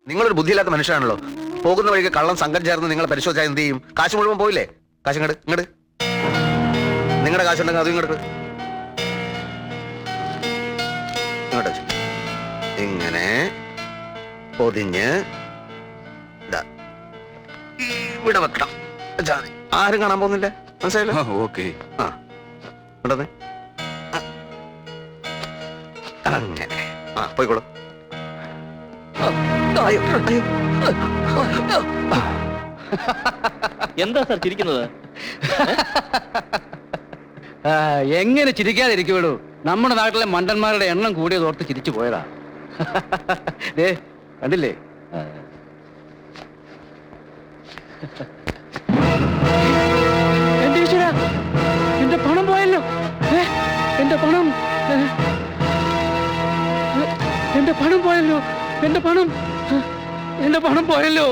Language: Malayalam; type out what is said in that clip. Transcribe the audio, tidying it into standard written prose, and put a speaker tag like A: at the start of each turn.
A: നിങ്ങളൊരു ബുദ്ധിയില്ലാത്ത മനുഷ്യനാണല്ലോ. പോകുന്ന വഴിക്ക് കള്ളം സംഘം ചേർന്ന് നിങ്ങളെ പരിശോധിച്ചാൽ എന്ത് ചെയ്യും? കാശ് മുഴുവൻ പോയില്ലേ? കാശ് ഇങ്ങട് ഇങ്ങട്. നിങ്ങളുടെ കാശുണ്ടെങ്കിൽ അതും ഇങ്ങോട്ട് ഇങ്ങോട്ട് വെച്ചു. ഇങ്ങനെ പൊതിഞ്ഞ് ഇവിടെ വെക്കണം. ആരും കാണാൻ പോകുന്നില്ല, മനസ്സിലായല്ലോ?
B: ഓക്കെ.
A: ആ ഉണ്ടത് അങ്ങനെ. ആ പോയിക്കോളൂ.
C: എന്താ സാർ ചിരിക്കുന്നത്?
D: എങ്ങനെ ചിരിക്കാതിരിക്കുള്ളൂ? നമ്മുടെ നാട്ടിലെ മണ്ടന്മാരുടെ എണ്ണം കൂടിയത് ഓർത്ത് ചിരിച്ചു പോയതാ. ദേ കണ്ടില്ലേ? എന്റെ ഈശ്വരാ, എന്റെ പണം പോയല്ലോ. എന്റെ പണം, എന്റെ പണം പോയല്ലോ. എന്റെ പണം പോയല്ലോ.